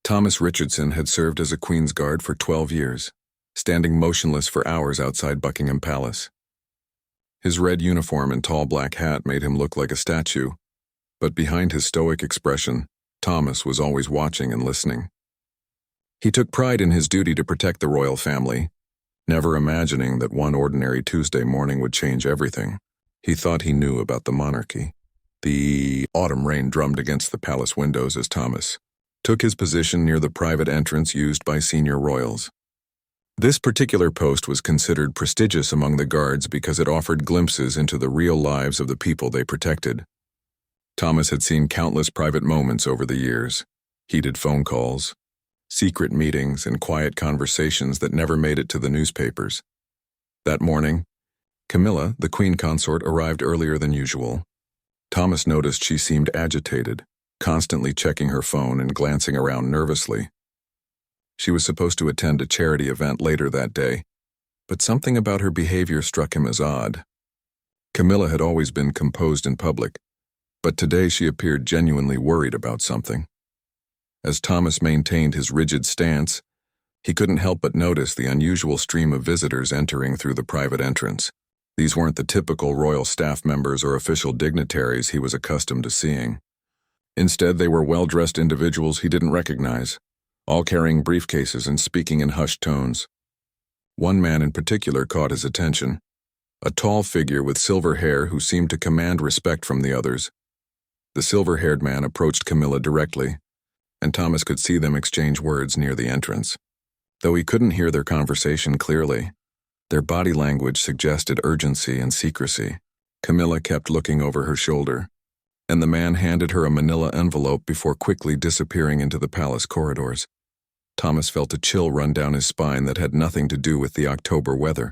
Thomas Richardson had served as a Queen's Guard for 12 years, standing motionless for hours outside Buckingham Palace. His red uniform and tall black hat made him look like a statue, but behind his stoic expression, Thomas was always watching and listening. He took pride in his duty to protect the royal family, never imagining that one ordinary Tuesday morning would change everything. He thought he knew about the monarchy. The autumn rain drummed against the palace windows as Thomas took his position near the private entrance used by senior royals. This particular post was considered prestigious among the guards because it offered glimpses into the real lives of the people they protected. Thomas had seen countless private moments over the years, heated phone calls, secret meetings, and quiet conversations that never made it to the newspapers. That morning, Camilla, the queen consort, arrived earlier than usual. Thomas noticed she seemed agitated, constantly checking her phone and glancing around nervously. She was supposed to attend a charity event later that day, but something about her behavior struck him as odd. Camilla had always been composed in public, but today she appeared genuinely worried about something. As Thomas maintained his rigid stance, he couldn't help but notice the unusual stream of visitors entering through the private entrance. These weren't the typical royal staff members or official dignitaries he was accustomed to seeing. Instead, they were well-dressed individuals he didn't recognize, all carrying briefcases and speaking in hushed tones. One man in particular caught his attention, a tall figure with silver hair who seemed to command respect from the others. The silver-haired man approached Camilla directly, and Thomas could see them exchange words near the entrance. Though he couldn't hear their conversation clearly, their body language suggested urgency and secrecy. Camilla kept looking over her shoulder, and the man handed her a manila envelope before quickly disappearing into the palace corridors. Thomas felt a chill run down his spine that had nothing to do with the October weather.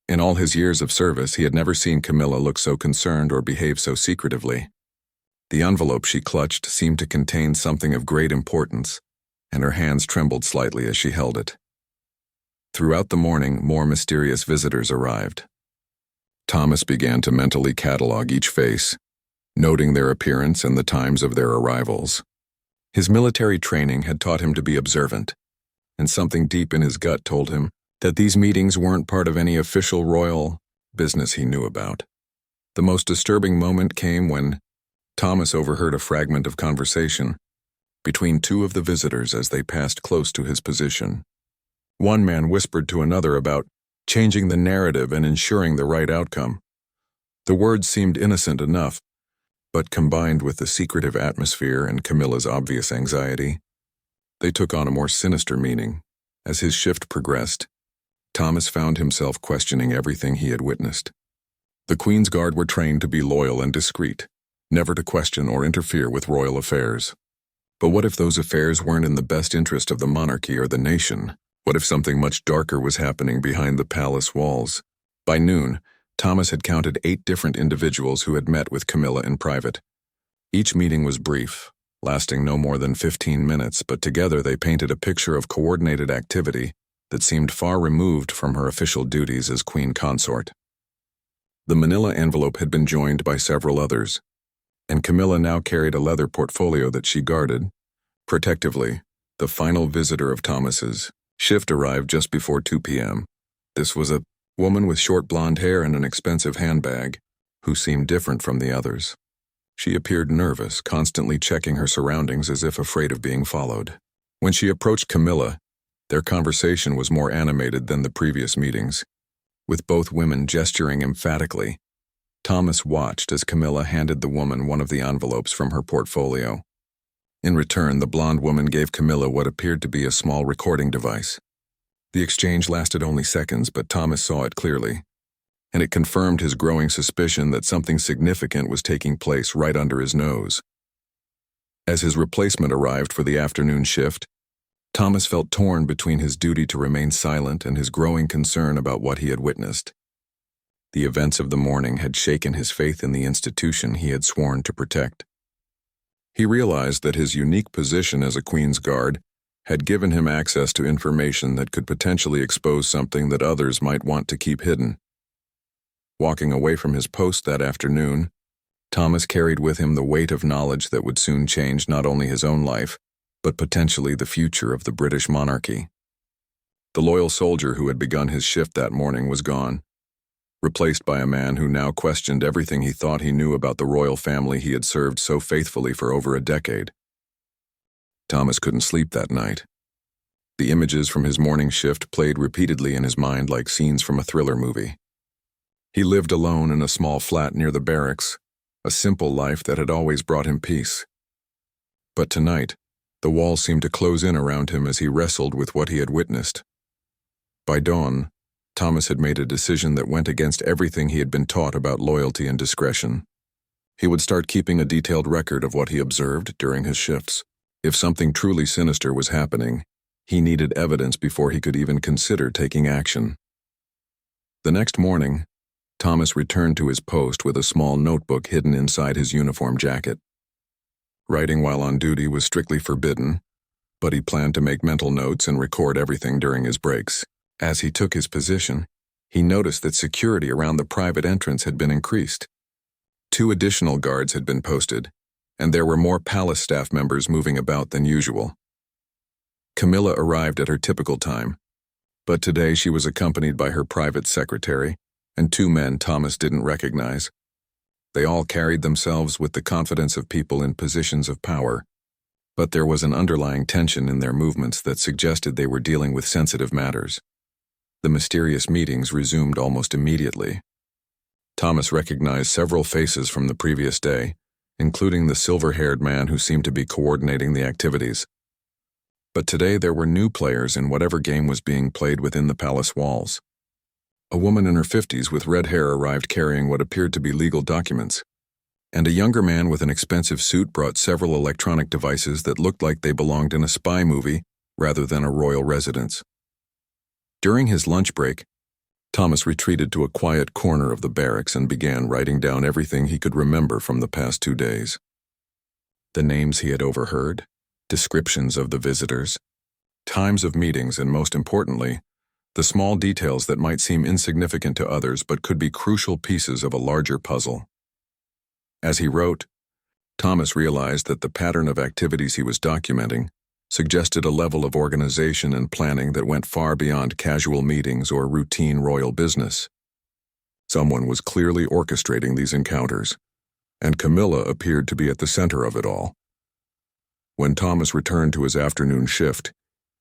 In all his years of service, he had never seen Camilla look so concerned or behave so secretively. The envelope she clutched seemed to contain something of great importance, and her hands trembled slightly as she held it. Throughout the morning, more mysterious visitors arrived. Thomas began to mentally catalog each face, noting their appearance and the times of their arrivals. His military training had taught him to be observant, and something deep in his gut told him that these meetings weren't part of any official royal business he knew about. The most disturbing moment came when Thomas overheard a fragment of conversation between two of the visitors as they passed close to his position. One man whispered to another about changing the narrative and ensuring the right outcome. The words seemed innocent enough, but combined with the secretive atmosphere and Camilla's obvious anxiety, they took on a more sinister meaning. As his shift progressed, Thomas found himself questioning everything he had witnessed. The Queen's Guard were trained to be loyal and discreet, never to question or interfere with royal affairs. But what if those affairs weren't in the best interest of the monarchy or the nation? What if something much darker was happening behind the palace walls? By noon, Thomas had counted 8 different individuals who had met with Camilla in private. Each meeting was brief, lasting no more than 15 minutes, but together they painted a picture of coordinated activity that seemed far removed from her official duties as queen consort. The manila envelope had been joined by several others, and Camilla now carried a leather portfolio that she guarded protectively. The final visitor of Thomas's shift arrived just before 2 p.m. This was a woman with short blonde hair and an expensive handbag, who seemed different from the others. She appeared nervous, constantly checking her surroundings as if afraid of being followed. When she approached Camilla, their conversation was more animated than the previous meetings, with both women gesturing emphatically. Thomas watched as Camilla handed the woman one of the envelopes from her portfolio. In return, the blonde woman gave Camilla what appeared to be a small recording device. The exchange lasted only seconds, but Thomas saw it clearly, and it confirmed his growing suspicion that something significant was taking place right under his nose. As his replacement arrived for the afternoon shift, Thomas felt torn between his duty to remain silent and his growing concern about what he had witnessed. The events of the morning had shaken his faith in the institution he had sworn to protect. He realized that his unique position as a Queen's Guard had given him access to information that could potentially expose something that others might want to keep hidden. Walking away from his post that afternoon, Thomas carried with him the weight of knowledge that would soon change not only his own life, but potentially the future of the British monarchy. The loyal soldier who had begun his shift that morning was gone, replaced by a man who now questioned everything he thought he knew about the royal family he had served so faithfully for over a decade. Thomas couldn't sleep that night. The images from his morning shift played repeatedly in his mind like scenes from a thriller movie. He lived alone in a small flat near the barracks, a simple life that had always brought him peace. But tonight, the walls seemed to close in around him as he wrestled with what he had witnessed. By dawn, Thomas had made a decision that went against everything he had been taught about loyalty and discretion. He would start keeping a detailed record of what he observed during his shifts. If something truly sinister was happening, he needed evidence before he could even consider taking action. The next morning, Thomas returned to his post with a small notebook hidden inside his uniform jacket. Writing while on duty was strictly forbidden, but he planned to make mental notes and record everything during his breaks. As he took his position, he noticed that security around the private entrance had been increased. 2 additional guards had been posted, and there were more palace staff members moving about than usual. Camilla arrived at her typical time, but today she was accompanied by her private secretary and 2 men Thomas didn't recognize. They all carried themselves with the confidence of people in positions of power, but there was an underlying tension in their movements that suggested they were dealing with sensitive matters. The mysterious meetings resumed almost immediately. Thomas recognized several faces from the previous day, including the silver-haired man who seemed to be coordinating the activities. But today there were new players in whatever game was being played within the palace walls. A woman in her 50s with red hair arrived carrying what appeared to be legal documents, and a younger man with an expensive suit brought several electronic devices that looked like they belonged in a spy movie rather than a royal residence. During his lunch break, Thomas retreated to a quiet corner of the barracks and began writing down everything he could remember from the past 2 days. The names he had overheard, descriptions of the visitors, times of meetings, and most importantly, the small details that might seem insignificant to others but could be crucial pieces of a larger puzzle. As he wrote, Thomas realized that the pattern of activities he was documenting suggested a level of organization and planning that went far beyond casual meetings or routine royal business. Someone was clearly orchestrating these encounters, and Camilla appeared to be at the center of it all. When Thomas returned to his afternoon shift,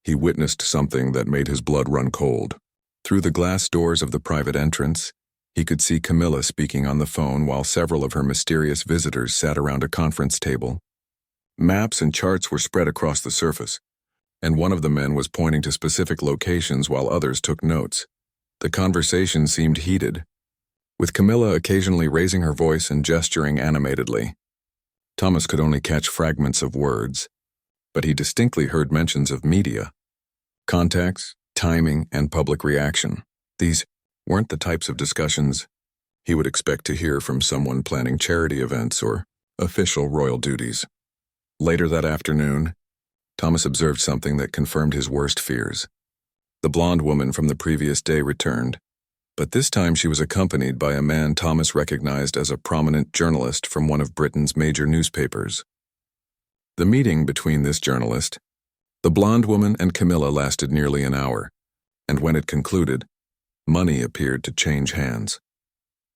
he witnessed something that made his blood run cold. Through the glass doors of the private entrance, he could see Camilla speaking on the phone while several of her mysterious visitors sat around a conference table. Maps and charts were spread across the surface, and one of the men was pointing to specific locations while others took notes. The conversation seemed heated, with Camilla occasionally raising her voice and gesturing animatedly. Thomas could only catch fragments of words, but he distinctly heard mentions of media, contacts, timing, and public reaction. These weren't the types of discussions he would expect to hear from someone planning charity events or official royal duties. Later that afternoon, Thomas observed something that confirmed his worst fears. The blonde woman from the previous day returned, but this time she was accompanied by a man Thomas recognized as a prominent journalist from one of Britain's major newspapers. The meeting between this journalist, the blonde woman, and Camilla lasted nearly an hour, and when it concluded, money appeared to change hands.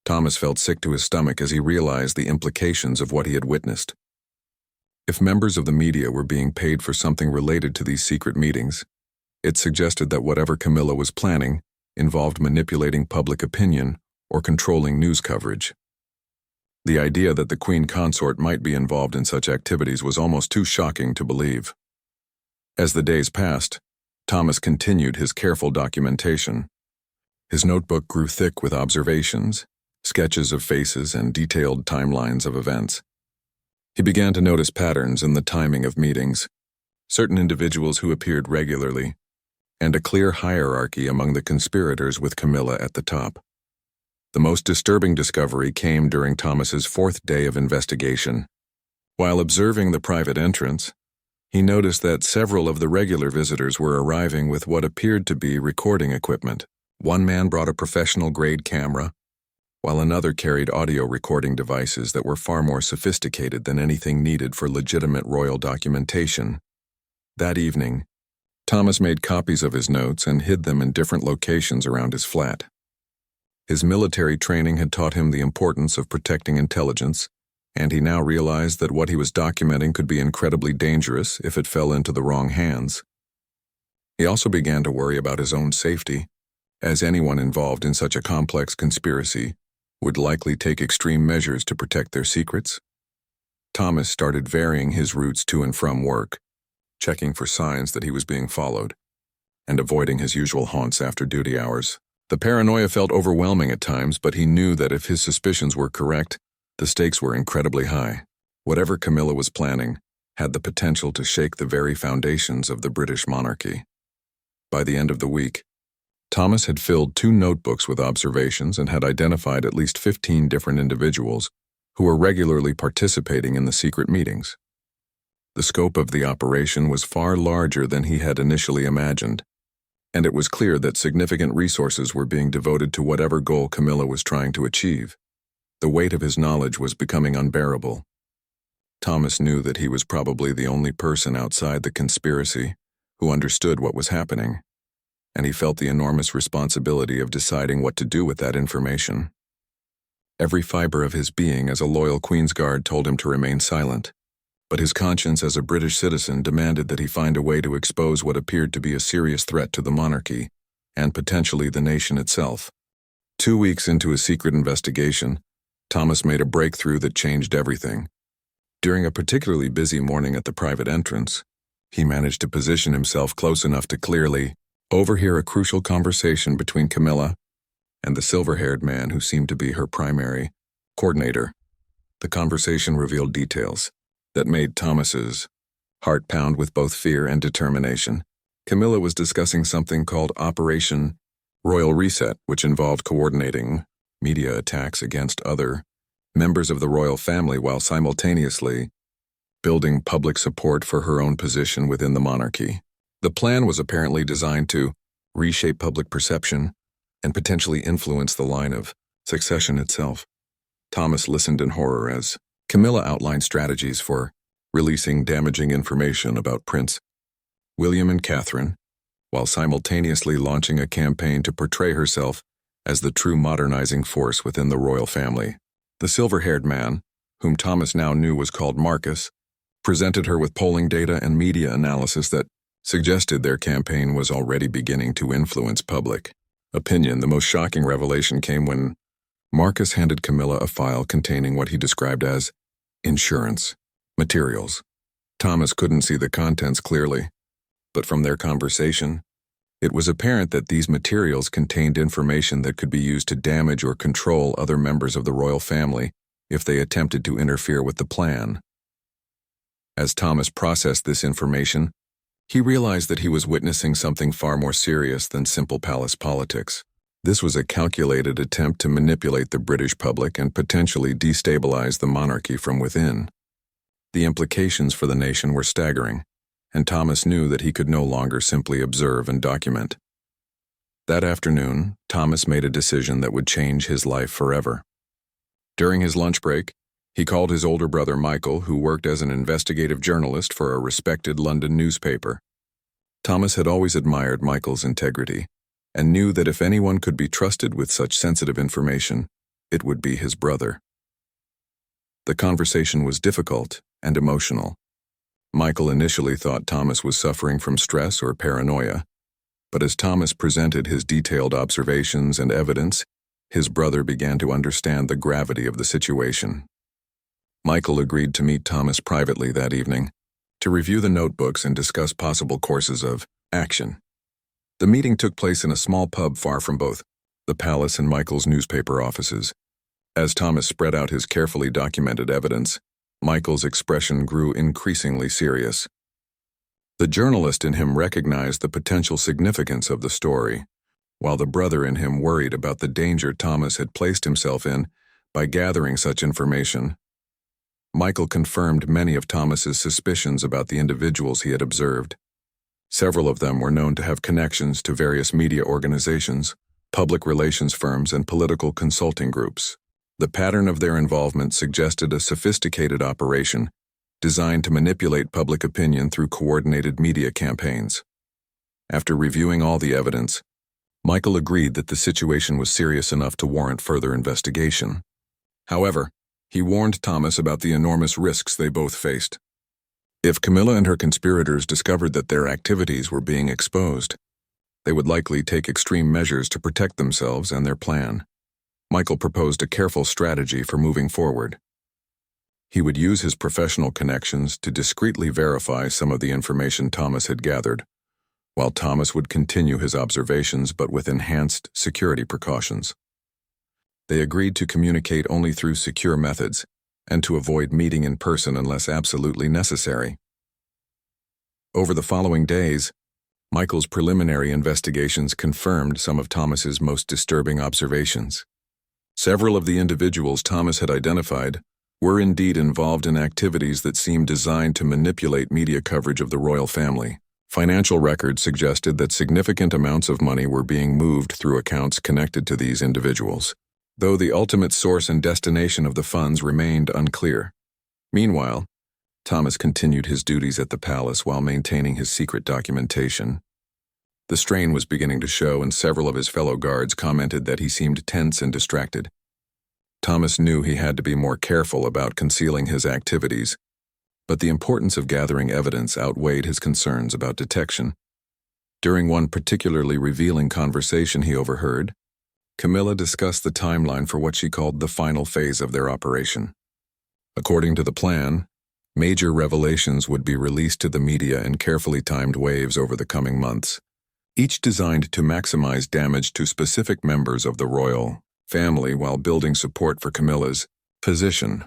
Thomas felt sick to his stomach as he realized the implications of what he had witnessed. If members of the media were being paid for something related to these secret meetings, it suggested that whatever Camilla was planning involved manipulating public opinion or controlling news coverage. The idea that the Queen Consort might be involved in such activities was almost too shocking to believe. As the days passed, Thomas continued his careful documentation. His notebook grew thick with observations, sketches of faces, and detailed timelines of events. He began to notice patterns in the timing of meetings, certain individuals who appeared regularly, and a clear hierarchy among the conspirators with Camilla at the top. The most disturbing discovery came during Thomas's 4th day of investigation. While observing the private entrance, he noticed that several of the regular visitors were arriving with what appeared to be recording equipment. One man brought a professional-grade camera, while another carried audio recording devices that were far more sophisticated than anything needed for legitimate royal documentation. That evening, Thomas made copies of his notes and hid them in different locations around his flat. His military training had taught him the importance of protecting intelligence, and he now realized that what he was documenting could be incredibly dangerous if it fell into the wrong hands. He also began to worry about his own safety, as anyone involved in such a complex conspiracy would likely take extreme measures to protect their secrets. Thomas started varying his routes to and from work, checking for signs that he was being followed, and avoiding his usual haunts after duty hours. The paranoia felt overwhelming at times, but he knew that if his suspicions were correct, the stakes were incredibly high. Whatever Camilla was planning had the potential to shake the very foundations of the British monarchy. By the end of the week, Thomas had filled 2 notebooks with observations and had identified at least 15 different individuals who were regularly participating in the secret meetings. The scope of the operation was far larger than he had initially imagined, and it was clear that significant resources were being devoted to whatever goal Camilla was trying to achieve. The weight of his knowledge was becoming unbearable. Thomas knew that he was probably the only person outside the conspiracy who understood what was happening, and he felt the enormous responsibility of deciding what to do with that information. Every fiber of his being as a loyal Queen's Guard told him to remain silent, but his conscience as a British citizen demanded that he find a way to expose what appeared to be a serious threat to the monarchy and potentially the nation itself. 2 weeks into his secret investigation, Thomas made a breakthrough that changed everything. During a particularly busy morning at the private entrance, he managed to position himself close enough to clearly overhear a crucial conversation between Camilla and the silver-haired man who seemed to be her primary coordinator. The conversation revealed details that made Thomas's heart pound with both fear and determination. Camilla was discussing something called Operation Royal Reset, which involved coordinating media attacks against other members of the royal family while simultaneously building public support for her own position within the monarchy. The plan was apparently designed to reshape public perception and potentially influence the line of succession itself. Thomas listened in horror as Camilla outlined strategies for releasing damaging information about Prince William and Catherine, while simultaneously launching a campaign to portray herself as the true modernizing force within the royal family. The silver-haired man, whom Thomas now knew was called Marcus, presented her with polling data and media analysis that suggested their campaign was already beginning to influence public opinion. The most shocking revelation came when Marcus handed Camilla a file containing what he described as insurance materials. Thomas couldn't see the contents clearly, but from their conversation, it was apparent that these materials contained information that could be used to damage or control other members of the royal family if they attempted to interfere with the plan. As Thomas processed this information, he realized that he was witnessing something far more serious than simple palace politics. This was a calculated attempt to manipulate the British public and potentially destabilize the monarchy from within. The implications for the nation were staggering, and Thomas knew that he could no longer simply observe and document. That afternoon, Thomas made a decision that would change his life forever. During his lunch break, he called his older brother Michael, who worked as an investigative journalist for a respected London newspaper. Thomas had always admired Michael's integrity and knew that if anyone could be trusted with such sensitive information, it would be his brother. The conversation was difficult and emotional. Michael initially thought Thomas was suffering from stress or paranoia, but as Thomas presented his detailed observations and evidence, his brother began to understand the gravity of the situation. Michael agreed to meet Thomas privately that evening to review the notebooks and discuss possible courses of action. The meeting took place in a small pub far from both the palace and Michael's newspaper offices. As Thomas spread out his carefully documented evidence, Michael's expression grew increasingly serious. The journalist in him recognized the potential significance of the story, while the brother in him worried about the danger Thomas had placed himself in by gathering such information. Michael confirmed many of Thomas's suspicions about the individuals he had observed. Several of them were known to have connections to various media organizations, public relations firms, and political consulting groups. The pattern of their involvement suggested a sophisticated operation designed to manipulate public opinion through coordinated media campaigns. After reviewing all the evidence, Michael agreed that the situation was serious enough to warrant further investigation. However, he warned Thomas about the enormous risks they both faced. If Camilla and her conspirators discovered that their activities were being exposed, they would likely take extreme measures to protect themselves and their plan. Michael proposed a careful strategy for moving forward. He would use his professional connections to discreetly verify some of the information Thomas had gathered, while Thomas would continue his observations but with enhanced security precautions. They agreed to communicate only through secure methods and to avoid meeting in person unless absolutely necessary. Over the following days, Michael's preliminary investigations confirmed some of Thomas's most disturbing observations. Several of the individuals Thomas had identified were indeed involved in activities that seemed designed to manipulate media coverage of the royal family. Financial records suggested that significant amounts of money were being moved through accounts connected to these individuals, though the ultimate source and destination of the funds remained unclear. Meanwhile, Thomas continued his duties at the palace while maintaining his secret documentation. The strain was beginning to show, and several of his fellow guards commented that he seemed tense and distracted. Thomas knew he had to be more careful about concealing his activities, but the importance of gathering evidence outweighed his concerns about detection. During one particularly revealing conversation he overheard, Camilla discussed the timeline for what she called the final phase of their operation. According to the plan, major revelations would be released to the media in carefully timed waves over the coming months, each designed to maximize damage to specific members of the royal family while building support for Camilla's position.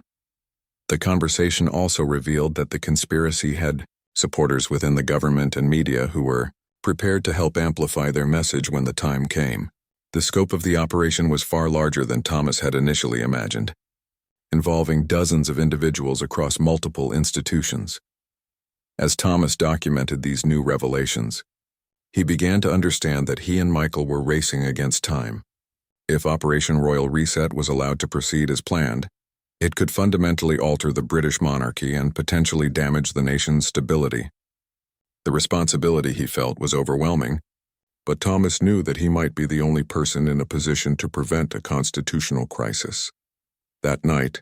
The conversation also revealed that the conspiracy had supporters within the government and media who were prepared to help amplify their message when the time came. The scope of the operation was far larger than Thomas had initially imagined, involving dozens of individuals across multiple institutions. As Thomas documented these new revelations, he began to understand that he and Michael were racing against time. If Operation Royal Reset was allowed to proceed as planned, it could fundamentally alter the British monarchy and potentially damage the nation's stability. The responsibility, he felt, was overwhelming, but Thomas knew that he might be the only person in a position to prevent a constitutional crisis. That night,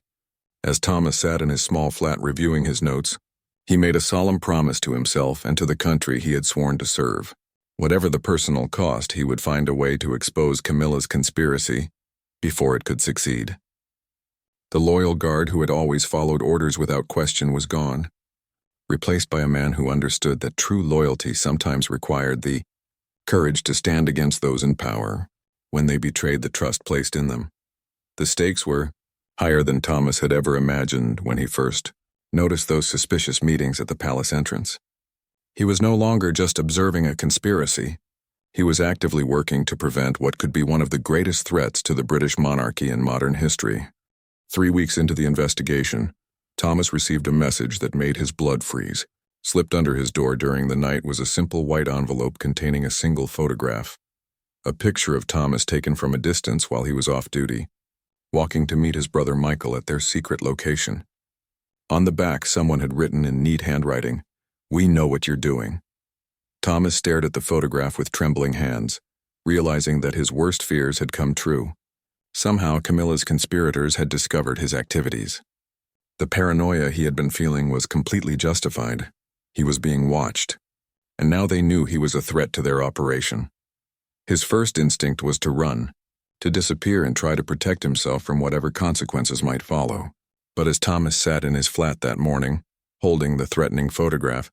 as Thomas sat in his small flat reviewing his notes, he made a solemn promise to himself and to the country he had sworn to serve. Whatever the personal cost, he would find a way to expose Camilla's conspiracy before it could succeed. The loyal guard who had always followed orders without question was gone, replaced by a man who understood that true loyalty sometimes required the courage to stand against those in power when they betrayed the trust placed in them. The stakes were higher than Thomas had ever imagined when he first noticed those suspicious meetings at the palace entrance. He was no longer just observing a conspiracy. He was actively working to prevent what could be one of the greatest threats to the British monarchy in modern history. 3 weeks into the investigation, Thomas received a message that made his blood freeze. Slipped under his door during the night was a simple white envelope containing a single photograph. A picture of Thomas taken from a distance while he was off duty, walking to meet his brother Michael at their secret location. On the back, someone had written in neat handwriting, "We know what you're doing." Thomas stared at the photograph with trembling hands, realizing that his worst fears had come true. Somehow, Camilla's conspirators had discovered his activities. The paranoia he had been feeling was completely justified. He was being watched, and now they knew he was a threat to their operation. His first instinct was to run, to disappear and try to protect himself from whatever consequences might follow. But as Thomas sat in his flat that morning, holding the threatening photograph,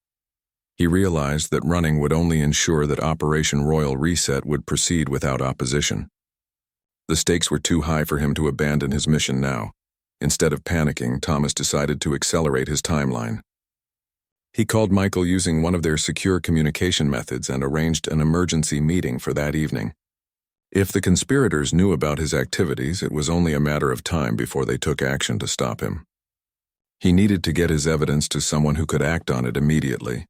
he realized that running would only ensure that Operation Royal Reset would proceed without opposition. The stakes were too high for him to abandon his mission now. Instead of panicking, Thomas decided to accelerate his timeline. He called Michael using one of their secure communication methods and arranged an emergency meeting for that evening. If the conspirators knew about his activities, it was only a matter of time before they took action to stop him. He needed to get his evidence to someone who could act on it immediately.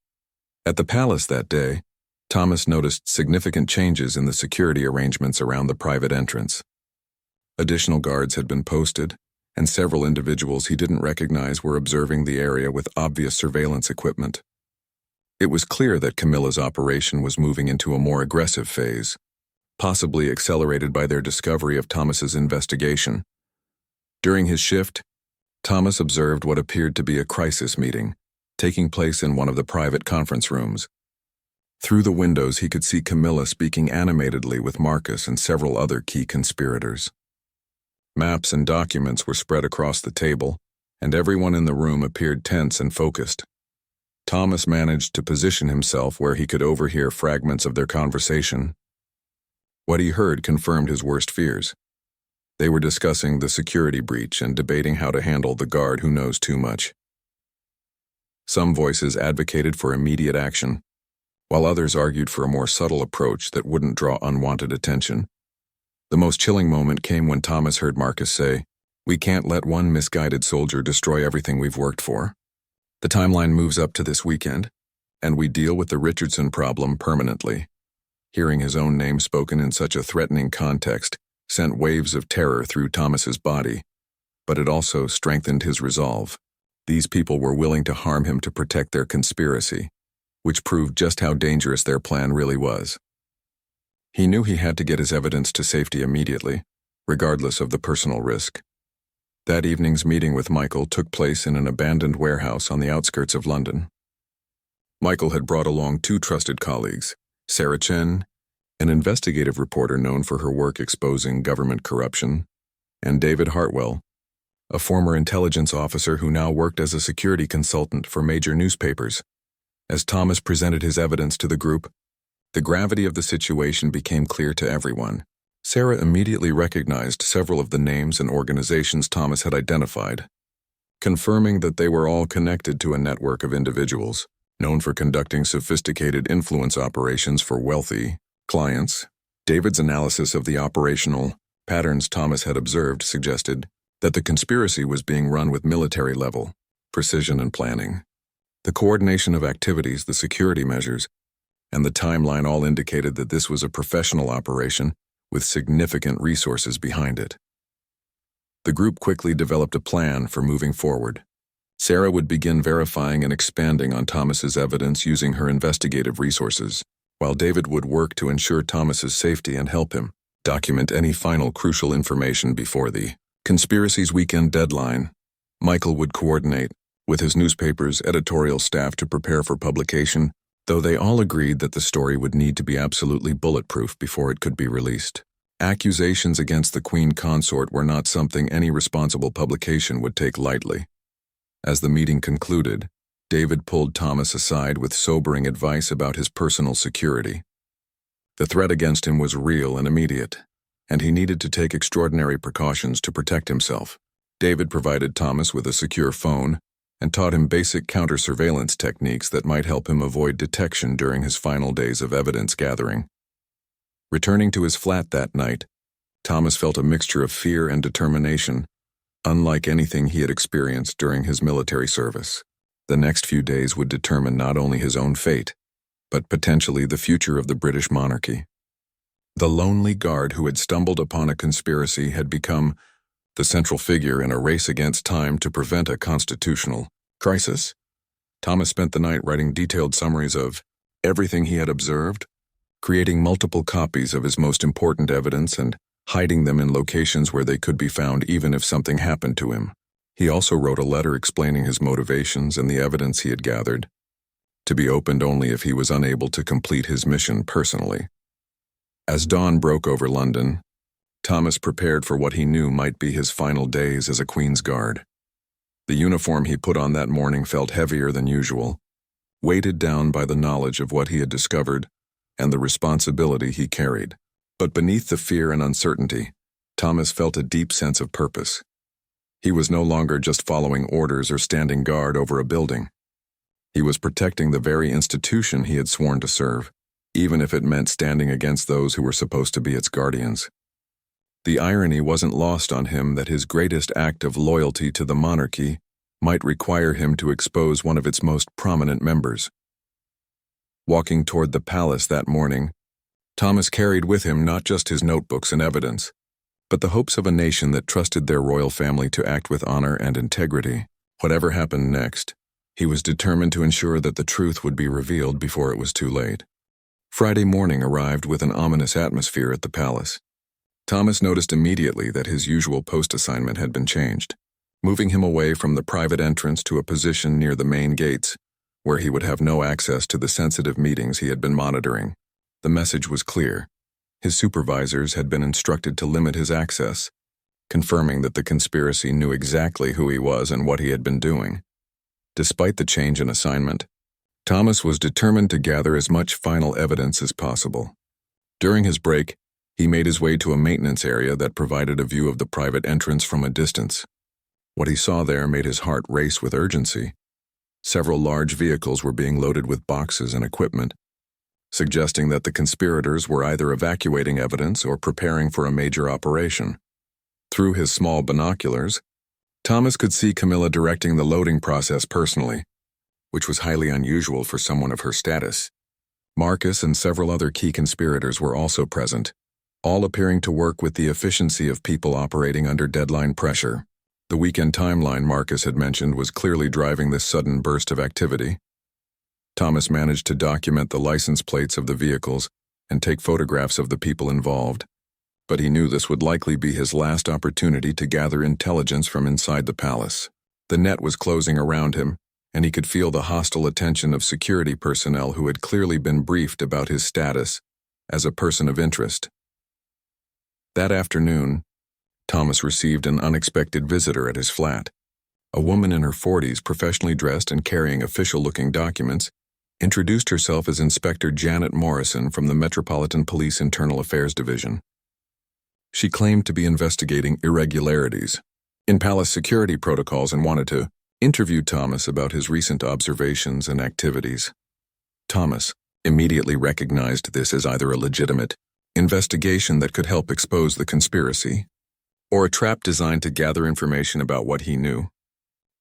At the palace that day, Thomas noticed significant changes in the security arrangements around the private entrance. Additional guards had been posted, and several individuals he didn't recognize were observing the area with obvious surveillance equipment. It was clear that Camilla's operation was moving into a more aggressive phase, possibly accelerated by their discovery of Thomas's investigation. During his shift, Thomas observed what appeared to be a crisis meeting, taking place in one of the private conference rooms. Through the windows, he could see Camilla speaking animatedly with Marcus and several other key conspirators. Maps and documents were spread across the table, and everyone in the room appeared tense and focused. Thomas managed to position himself where he could overhear fragments of their conversation. What he heard confirmed his worst fears. They were discussing the security breach and debating how to handle the guard who knows too much. Some voices advocated for immediate action, while others argued for a more subtle approach that wouldn't draw unwanted attention. The most chilling moment came when Thomas heard Marcus say, "We can't let one misguided soldier destroy everything we've worked for. The timeline moves up to this weekend, and we deal with the Richardson problem permanently." Hearing his own name spoken in such a threatening context sent waves of terror through Thomas's body, but it also strengthened his resolve. These people were willing to harm him to protect their conspiracy, which proved just how dangerous their plan really was. He knew he had to get his evidence to safety immediately, regardless of the personal risk. That evening's meeting with Michael took place in an abandoned warehouse on the outskirts of London. Michael had brought along two trusted colleagues, Sarah Chen, an investigative reporter known for her work exposing government corruption, and David Hartwell, a former intelligence officer who now worked as a security consultant for major newspapers. As Thomas presented his evidence to the group, the gravity of the situation became clear to everyone. Sarah immediately recognized several of the names and organizations Thomas had identified, confirming that they were all connected to a network of individuals known for conducting sophisticated influence operations for wealthy clients. David's analysis of the operational patterns Thomas had observed suggested that the conspiracy was being run with military-level precision and planning. The coordination of activities, the security measures, and the timeline all indicated that this was a professional operation with significant resources behind it. The group quickly developed a plan for moving forward. Sarah would begin verifying and expanding on Thomas's evidence using her investigative resources, while David would work to ensure Thomas's safety and help him document any final crucial information before the conspiracy's weekend deadline. Michael would coordinate with his newspaper's editorial staff to prepare for publication, though they all agreed that the story would need to be absolutely bulletproof before it could be released. Accusations against the Queen Consort were not something any responsible publication would take lightly. As the meeting concluded, David pulled Thomas aside with sobering advice about his personal security. The threat against him was real and immediate, and he needed to take extraordinary precautions to protect himself. David provided Thomas with a secure phone and taught him basic counter-surveillance techniques that might help him avoid detection during his final days of evidence gathering. Returning to his flat that night, Thomas felt a mixture of fear and determination, unlike anything he had experienced during his military service. The next few days would determine not only his own fate, but potentially the future of the British monarchy. The lonely guard who had stumbled upon a conspiracy had become the central figure in a race against time to prevent a constitutional crisis. Thomas spent the night writing detailed summaries of everything he had observed, creating multiple copies of his most important evidence and hiding them in locations where they could be found even if something happened to him. He also wrote a letter explaining his motivations and the evidence he had gathered, to be opened only if he was unable to complete his mission personally. As dawn broke over London, Thomas prepared for what he knew might be his final days as a Queen's Guard. The uniform he put on that morning felt heavier than usual, weighted down by the knowledge of what he had discovered and the responsibility he carried. But beneath the fear and uncertainty, Thomas felt a deep sense of purpose. He was no longer just following orders or standing guard over a building. He was protecting the very institution he had sworn to serve, even if it meant standing against those who were supposed to be its guardians. The irony wasn't lost on him that his greatest act of loyalty to the monarchy might require him to expose one of its most prominent members. Walking toward the palace that morning, Thomas carried with him not just his notebooks and evidence, but the hopes of a nation that trusted their royal family to act with honor and integrity. Whatever happened next, he was determined to ensure that the truth would be revealed before it was too late. Friday morning arrived with an ominous atmosphere at the palace. Thomas noticed immediately that his usual post assignment had been changed, moving him away from the private entrance to a position near the main gates, where he would have no access to the sensitive meetings he had been monitoring. The message was clear. His supervisors had been instructed to limit his access, confirming that the conspiracy knew exactly who he was and what he had been doing. Despite the change in assignment, Thomas was determined to gather as much final evidence as possible. During his break, he made his way to a maintenance area that provided a view of the private entrance from a distance. What he saw there made his heart race with urgency. Several large vehicles were being loaded with boxes and equipment, suggesting that the conspirators were either evacuating evidence or preparing for a major operation. Through his small binoculars, Thomas could see Camilla directing the loading process personally, which was highly unusual for someone of her status. Marcus and several other key conspirators were also present, all appearing to work with the efficiency of people operating under deadline pressure. The weekend timeline Marcus had mentioned was clearly driving this sudden burst of activity. Thomas managed to document the license plates of the vehicles and take photographs of the people involved, but he knew this would likely be his last opportunity to gather intelligence from inside the palace. The net was closing around him, and he could feel the hostile attention of security personnel who had clearly been briefed about his status as a person of interest. That afternoon, Thomas received an unexpected visitor at his flat. A woman in her 40s, professionally dressed and carrying official-looking documents, introduced herself as Inspector Janet Morrison from the Metropolitan Police Internal Affairs Division. She claimed to be investigating irregularities in palace security protocols and wanted to interview Thomas about his recent observations and activities. Thomas immediately recognized this as either a legitimate investigation that could help expose the conspiracy, or a trap designed to gather information about what he knew.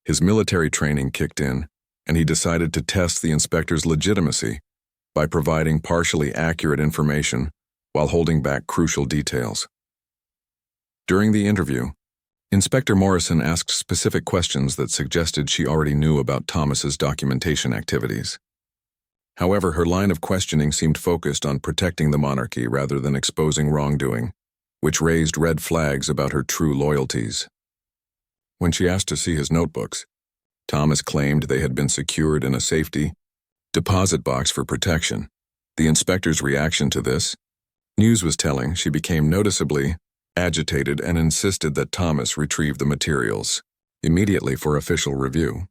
His military training kicked in, and he decided to test the inspector's legitimacy by providing partially accurate information while holding back crucial details. During the interview, Inspector Morrison asked specific questions that suggested she already knew about Thomas's documentation activities. However, her line of questioning seemed focused on protecting the monarchy rather than exposing wrongdoing, which raised red flags about her true loyalties. When she asked to see his notebooks, Thomas claimed they had been secured in a safety deposit box for protection. The inspector's reaction to this news was telling. She became noticeably agitated and insisted that Thomas retrieve the materials immediately for official review.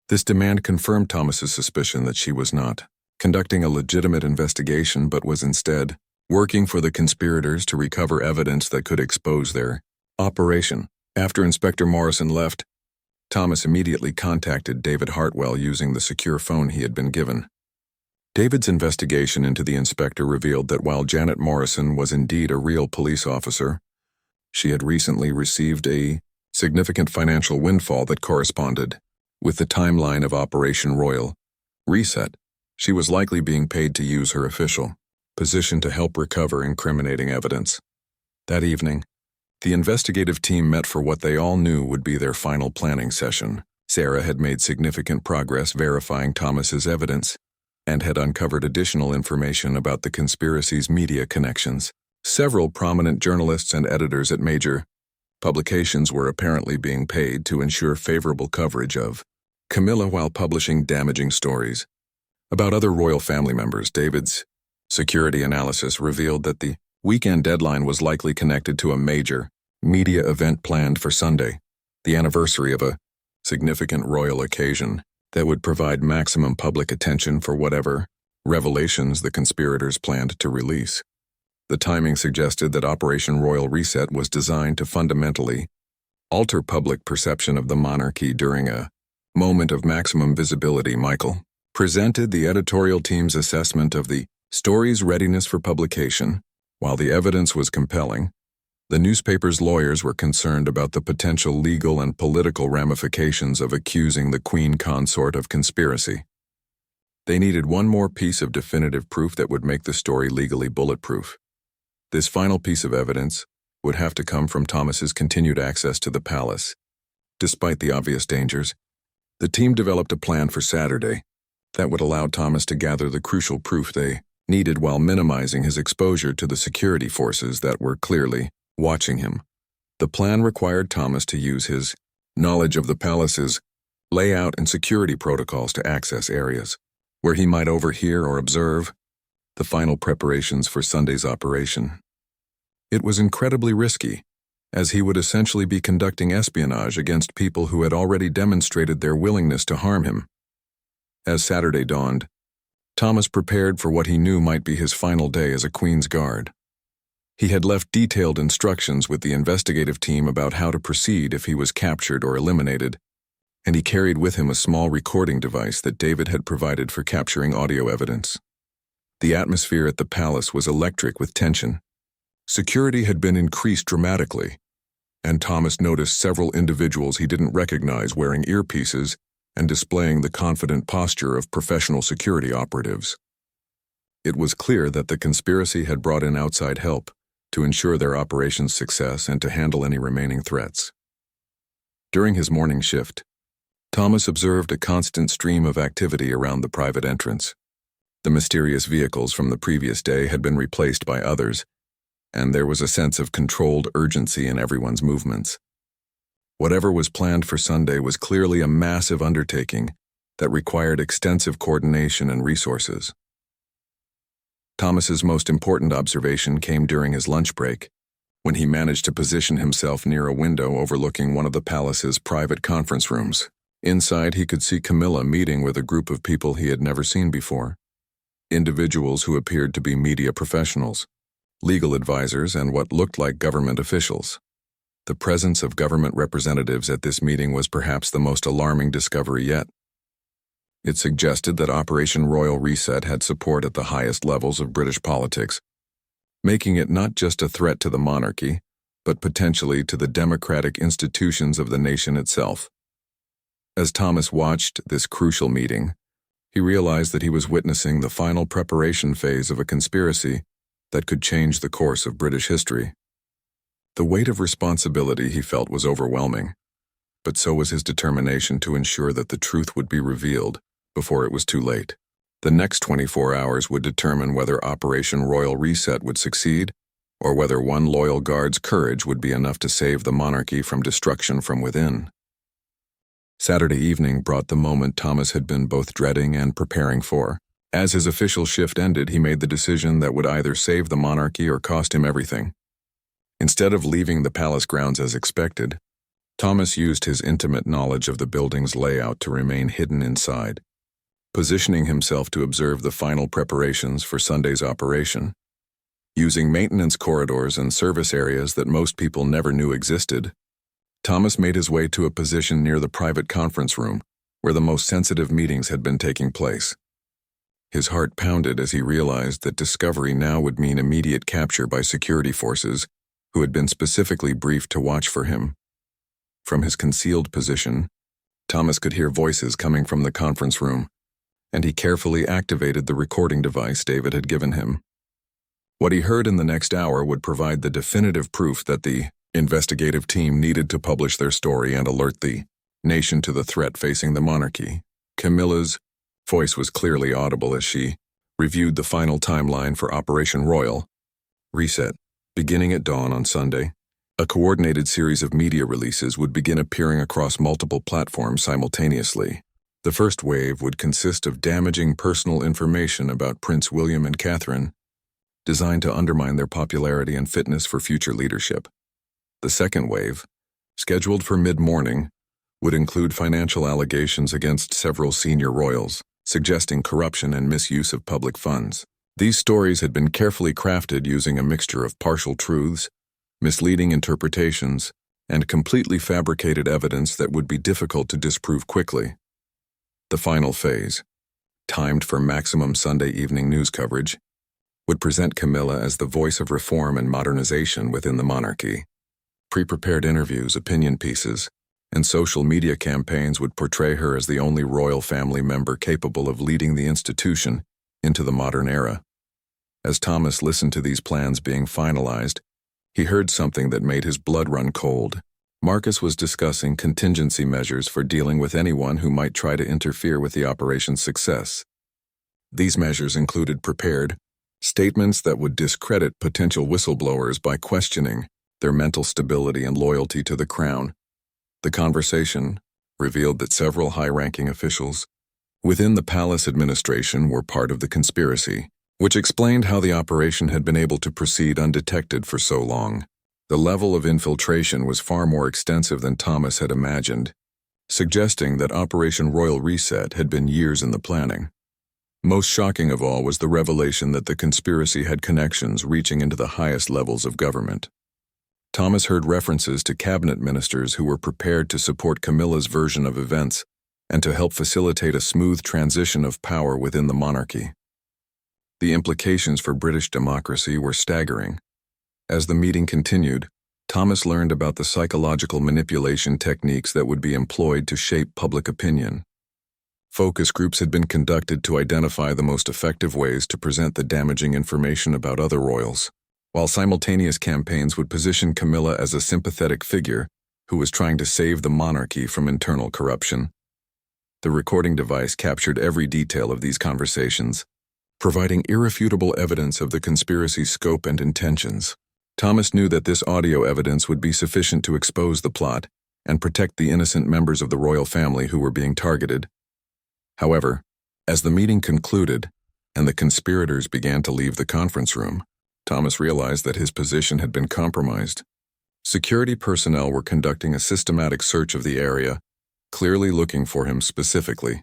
This demand confirmed Thomas's suspicion that she was not conducting a legitimate investigation but was instead working for the conspirators to recover evidence that could expose their operation. After Inspector Morrison left, Thomas immediately contacted David Hartwell using the secure phone he had been given. David's investigation into the inspector revealed that while Janet Morrison was indeed a real police officer, she had recently received a significant financial windfall that corresponded with the timeline of Operation Royal Reset. She was likely being paid to use her official position to help recover incriminating evidence. That evening, the investigative team met for what they all knew would be their final planning session. Sarah had made significant progress verifying Thomas's evidence and had uncovered additional information about the conspiracy's media connections. Several prominent journalists and editors at major publications were apparently being paid to ensure favorable coverage of Camilla while publishing damaging stories about other royal family members. David's security analysis revealed that the weekend deadline was likely connected to a major media event planned for Sunday, the anniversary of a significant royal occasion that would provide maximum public attention for whatever revelations the conspirators planned to release. The timing suggested that Operation Royal Reset was designed to fundamentally alter public perception of the monarchy during a moment of maximum visibility. Michael presented the editorial team's assessment of the story's readiness for publication. While the evidence was compelling, the newspaper's lawyers were concerned about the potential legal and political ramifications of accusing the Queen Consort of conspiracy. They needed one more piece of definitive proof that would make the story legally bulletproof. This final piece of evidence would have to come from Thomas's continued access to the palace. Despite the obvious dangers, the team developed a plan for Saturday that would allow Thomas to gather the crucial proof they needed while minimizing his exposure to the security forces that were clearly watching him. The plan required Thomas to use his knowledge of the palace's layout and security protocols to access areas where he might overhear or observe the final preparations for Sunday's operation. It was incredibly risky, as he would essentially be conducting espionage against people who had already demonstrated their willingness to harm him. As Saturday dawned, Thomas prepared for what he knew might be his final day as a Queen's Guard. He had left detailed instructions with the investigative team about how to proceed if he was captured or eliminated, and he carried with him a small recording device that David had provided for capturing audio evidence. The atmosphere at the palace was electric with tension. Security had been increased dramatically, and Thomas noticed several individuals he didn't recognize wearing earpieces and displaying the confident posture of professional security operatives. It was clear that the conspiracy had brought in outside help to ensure their operation's success and to handle any remaining threats. During his morning shift, Thomas observed a constant stream of activity around the private entrance. The mysterious vehicles from the previous day had been replaced by others, and there was a sense of controlled urgency in everyone's movements. Whatever was planned for Sunday was clearly a massive undertaking that required extensive coordination and resources. Thomas's most important observation came during his lunch break, when he managed to position himself near a window overlooking one of the palace's private conference rooms. Inside, he could see Camilla meeting with a group of people he had never seen before. Individuals who appeared to be media professionals, legal advisors, and what looked like government officials. The presence of government representatives at this meeting was perhaps the most alarming discovery yet. It suggested that Operation Royal Reset had support at the highest levels of British politics, making it not just a threat to the monarchy, but potentially to the democratic institutions of the nation itself. As Thomas watched this crucial meeting, he realized that he was witnessing the final preparation phase of a conspiracy that could change the course of British history. The weight of responsibility he felt was overwhelming, but so was his determination to ensure that the truth would be revealed before it was too late. The next 24 hours would determine whether Operation Royal Reset would succeed, or whether one loyal guard's courage would be enough to save the monarchy from destruction from within. Saturday evening brought the moment Thomas had been both dreading and preparing for. As his official shift ended, he made the decision that would either save the monarchy or cost him everything. Instead of leaving the palace grounds as expected, Thomas used his intimate knowledge of the building's layout to remain hidden inside, positioning himself to observe the final preparations for Sunday's operation. Using maintenance corridors and service areas that most people never knew existed, Thomas made his way to a position near the private conference room, where the most sensitive meetings had been taking place. His heart pounded as he realized that discovery now would mean immediate capture by security forces who had been specifically briefed to watch for him. From his concealed position, Thomas could hear voices coming from the conference room, and he carefully activated the recording device David had given him. What he heard in the next hour would provide the definitive proof that the investigative team needed to publish their story and alert the nation to the threat facing the monarchy. Camilla's voice was clearly audible as she reviewed the final timeline for Operation Royal Reset. Beginning at dawn on Sunday, a coordinated series of media releases would begin appearing across multiple platforms simultaneously. The first wave would consist of damaging personal information about Prince William and Catherine, designed to undermine their popularity and fitness for future leadership. The second wave, scheduled for mid-morning, would include financial allegations against several senior royals, suggesting corruption and misuse of public funds. These stories had been carefully crafted using a mixture of partial truths, misleading interpretations, and completely fabricated evidence that would be difficult to disprove quickly. The final phase, timed for maximum Sunday evening news coverage, would present Camilla as the voice of reform and modernization within the monarchy. Pre-prepared interviews, opinion pieces, and social media campaigns would portray her as the only royal family member capable of leading the institution into the modern era. As Thomas listened to these plans being finalized, He heard something that made his blood run cold. Marcus was discussing contingency measures for dealing with anyone who might try to interfere with the operation's success. These measures included prepared statements that would discredit potential whistleblowers by questioning their mental stability and loyalty to the crown. The conversation revealed that several high-ranking officials within the palace administration were part of the conspiracy, which explained how the operation had been able to proceed undetected for so long. The level of infiltration was far more extensive than Thomas had imagined, suggesting that Operation Royal Reset had been years in the planning. Most shocking of all was the revelation that the conspiracy had connections reaching into the highest levels of government. Thomas heard references to cabinet ministers who were prepared to support Camilla's version of events and to help facilitate a smooth transition of power within the monarchy. The implications for British democracy were staggering. As the meeting continued, Thomas learned about the psychological manipulation techniques that would be employed to shape public opinion. Focus groups had been conducted to identify the most effective ways to present the damaging information about other royals, while simultaneous campaigns would position Camilla as a sympathetic figure who was trying to save the monarchy from internal corruption. The recording device captured every detail of these conversations, providing irrefutable evidence of the conspiracy's scope and intentions. Thomas knew that this audio evidence would be sufficient to expose the plot and protect the innocent members of the royal family who were being targeted. However, as the meeting concluded and the conspirators began to leave the conference room, Thomas realized that his position had been compromised. Security personnel were conducting a systematic search of the area, clearly looking for him specifically.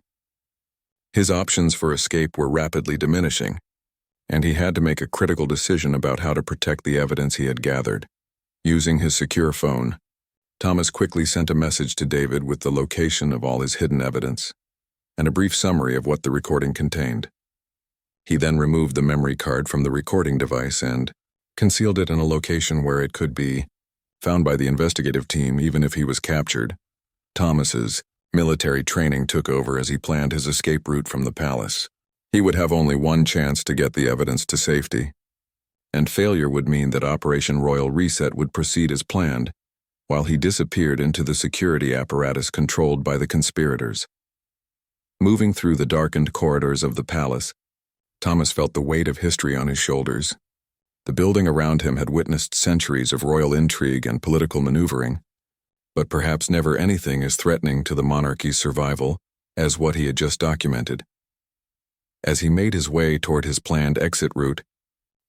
His options for escape were rapidly diminishing, and he had to make a critical decision about how to protect the evidence he had gathered. Using his secure phone, Thomas quickly sent a message to David with the location of all his hidden evidence and a brief summary of what the recording contained. He then removed the memory card from the recording device and concealed it in a location where it could be found by the investigative team even if he was captured. Thomas's military training took over as he planned his escape route from the palace. He would have only one chance to get the evidence to safety, and failure would mean that Operation Royal Reset would proceed as planned, while he disappeared into the security apparatus controlled by the conspirators. Moving through the darkened corridors of the palace, Thomas felt the weight of history on his shoulders. The building around him had witnessed centuries of royal intrigue and political maneuvering, but perhaps never anything as threatening to the monarchy's survival as what he had just documented. As he made his way toward his planned exit route,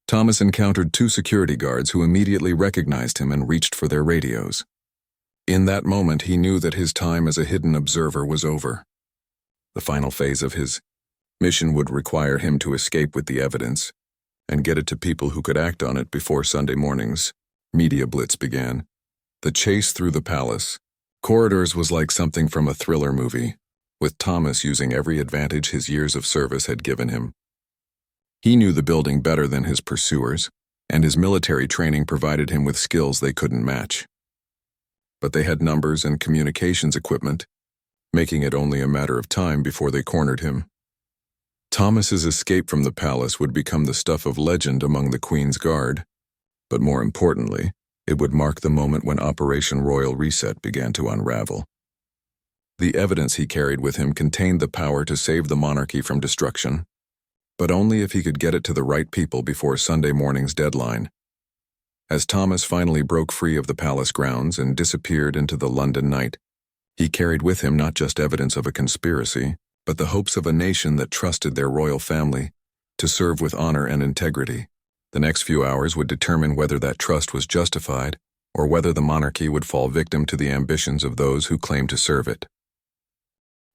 Thomas encountered two security guards who immediately recognized him and reached for their radios. In that moment, he knew that his time as a hidden observer was over. The final phase of his mission would require him to escape with the evidence and get it to people who could act on it before Sunday morning's media blitz began. The chase through the palace corridors was like something from a thriller movie, with Thomas using every advantage his years of service had given him. He knew the building better than his pursuers, and his military training provided him with skills they couldn't match. But they had numbers and communications equipment, making it only a matter of time before they cornered him. Thomas's escape from the palace would become the stuff of legend among the Queen's Guard, but more importantly, it would mark the moment when Operation Royal Reset began to unravel. The evidence he carried with him contained the power to save the monarchy from destruction, but only if he could get it to the right people before Sunday morning's deadline. As Thomas finally broke free of the palace grounds and disappeared into the London night, he carried with him not just evidence of a conspiracy, but the hopes of a nation that trusted their royal family to serve with honor and integrity. The next few hours would determine whether that trust was justified or whether the monarchy would fall victim to the ambitions of those who claimed to serve it.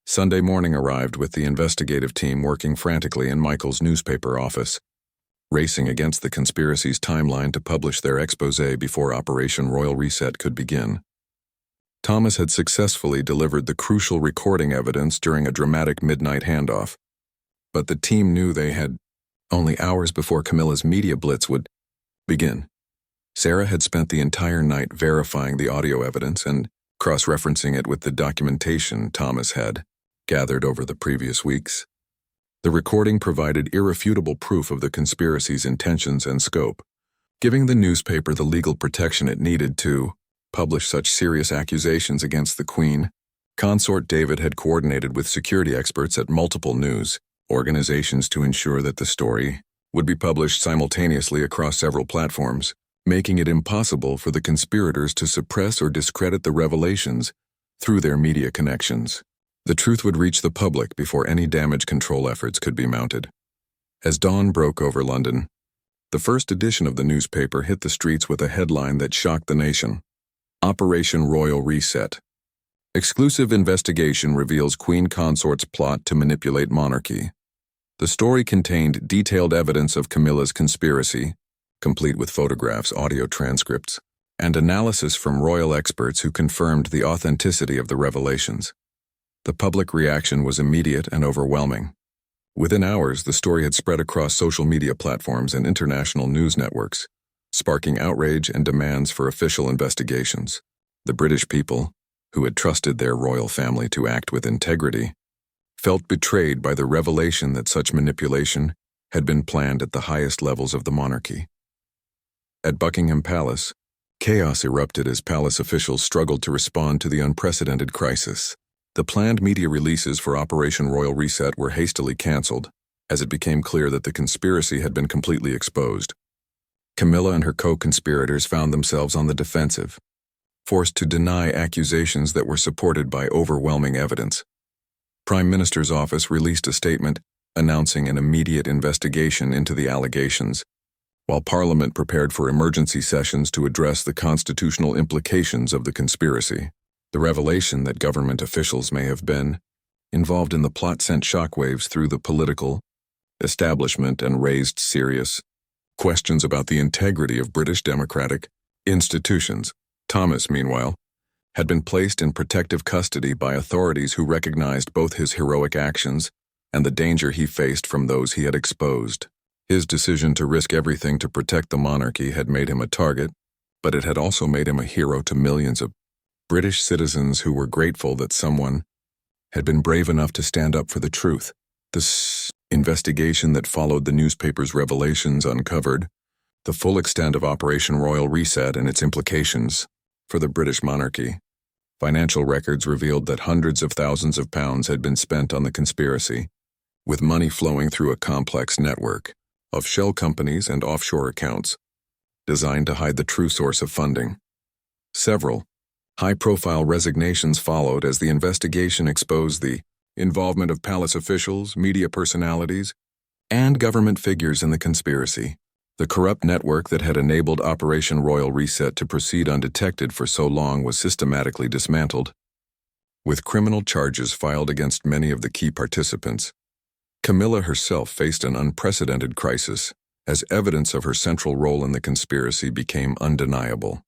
Sunday morning arrived with the investigative team working frantically in Michael's newspaper office, racing against the conspiracy's timeline to publish their exposé before Operation Royal Reset could begin. Thomas had successfully delivered the crucial recording evidence during a dramatic midnight handoff, but the team knew they had only hours before Camilla's media blitz would begin. Sarah had spent the entire night verifying the audio evidence and cross-referencing it with the documentation Thomas had gathered over the previous weeks. The recording provided irrefutable proof of the conspiracy's intentions and scope, giving the newspaper the legal protection it needed to publish such serious accusations against the Queen. Consort David had coordinated with security experts at multiple news organizations to ensure that the story would be published simultaneously across several platforms, making it impossible for the conspirators to suppress or discredit the revelations through their media connections. The truth would reach the public before any damage control efforts could be mounted. As dawn broke over London, the first edition of the newspaper hit the streets with a headline that shocked the nation: Operation Royal Reset. Exclusive investigation reveals Queen Consort's plot to manipulate monarchy. The story contained detailed evidence of Camilla's conspiracy, complete with photographs, audio transcripts, and analysis from royal experts who confirmed the authenticity of the revelations. The public reaction was immediate and overwhelming. Within hours, the story had spread across social media platforms and international news networks, sparking outrage and demands for official investigations. The British people, who had trusted their royal family to act with integrity, felt betrayed by the revelation that such manipulation had been planned at the highest levels of the monarchy. At Buckingham Palace, chaos erupted as palace officials struggled to respond to the unprecedented crisis. The planned media releases for Operation Royal Reset were hastily cancelled, as it became clear that the conspiracy had been completely exposed. Camilla and her co-conspirators found themselves on the defensive, forced to deny accusations that were supported by overwhelming evidence. Prime Minister's office released a statement announcing an immediate investigation into the allegations, while Parliament prepared for emergency sessions to address the constitutional implications of the conspiracy. The revelation that government officials may have been involved in the plot sent shockwaves through the political establishment and raised serious questions about the integrity of British democratic institutions. Thomas, meanwhile, had been placed in protective custody by authorities who recognized both his heroic actions and the danger he faced from those he had exposed. His decision to risk everything to protect the monarchy had made him a target, but it had also made him a hero to millions of British citizens who were grateful that someone had been brave enough to stand up for the truth. This investigation that followed the newspaper's revelations uncovered the full extent of Operation Royal Reset and its implications for the British monarchy. Financial records revealed that hundreds of thousands of pounds had been spent on the conspiracy, with money flowing through a complex network of shell companies and offshore accounts designed to hide the true source of funding. Several high-profile resignations followed as the investigation exposed the involvement of palace officials, media personalities, and government figures in the conspiracy. The corrupt network that had enabled Operation Royal Reset to proceed undetected for so long was systematically dismantled, with criminal charges filed against many of the key participants. Camilla herself faced an unprecedented crisis as evidence of her central role in the conspiracy became undeniable.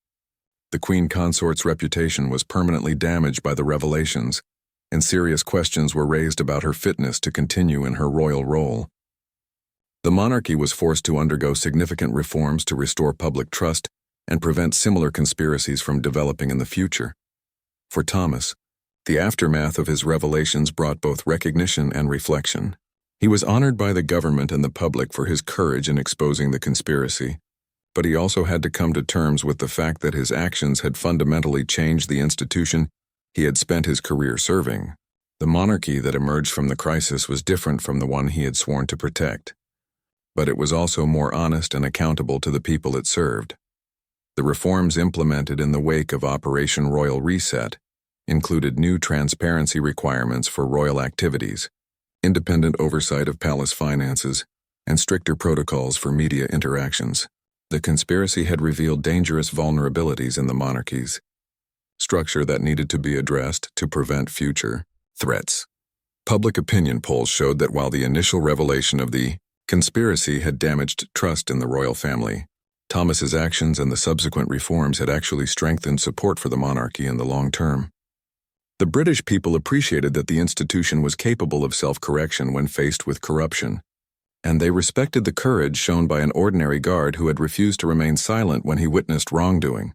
The Queen Consort's reputation was permanently damaged by the revelations, and serious questions were raised about her fitness to continue in her royal role. The monarchy was forced to undergo significant reforms to restore public trust and prevent similar conspiracies from developing in the future. For Thomas, the aftermath of his revelations brought both recognition and reflection. He was honored by the government and the public for his courage in exposing the conspiracy, but he also had to come to terms with the fact that his actions had fundamentally changed the institution he had spent his career serving. The monarchy that emerged from the crisis was different from the one he had sworn to protect, but it was also more honest and accountable to the people it served. The reforms implemented in the wake of Operation Royal Reset included new transparency requirements for royal activities, independent oversight of palace finances, and stricter protocols for media interactions. The conspiracy had revealed dangerous vulnerabilities in the monarchy's structure that needed to be addressed to prevent future threats. Public opinion polls showed that while the initial revelation of the conspiracy had damaged trust in the royal family, Thomas's actions and the subsequent reforms had actually strengthened support for the monarchy in the long term. The British people appreciated that the institution was capable of self-correction when faced with corruption, and they respected the courage shown by an ordinary guard who had refused to remain silent when he witnessed wrongdoing.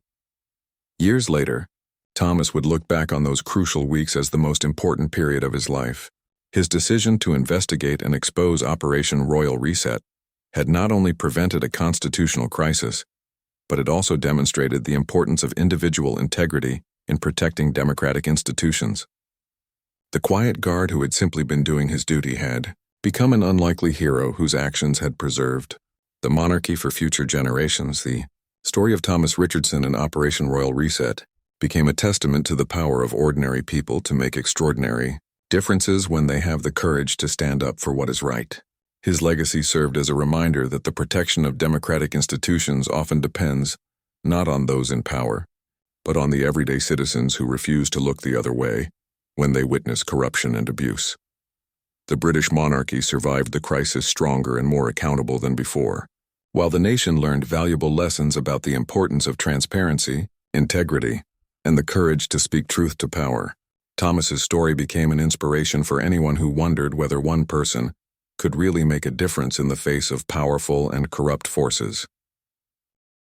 Years later, Thomas would look back on those crucial weeks as the most important period of his life. His decision to investigate and expose Operation Royal Reset had not only prevented a constitutional crisis, but it also demonstrated the importance of individual integrity in protecting democratic institutions. The quiet guard who had simply been doing his duty had become an unlikely hero whose actions had preserved the monarchy for future generations. The story of Thomas Richardson and Operation Royal Reset became a testament to the power of ordinary people to make extraordinary differences when they have the courage to stand up for what is right. His legacy served as a reminder that the protection of democratic institutions often depends not on those in power, but on the everyday citizens who refuse to look the other way when they witness corruption and abuse. The British monarchy survived the crisis stronger and more accountable than before, while the nation learned valuable lessons about the importance of transparency, integrity, and the courage to speak truth to power. Thomas's story became an inspiration for anyone who wondered whether one person could really make a difference in the face of powerful and corrupt forces.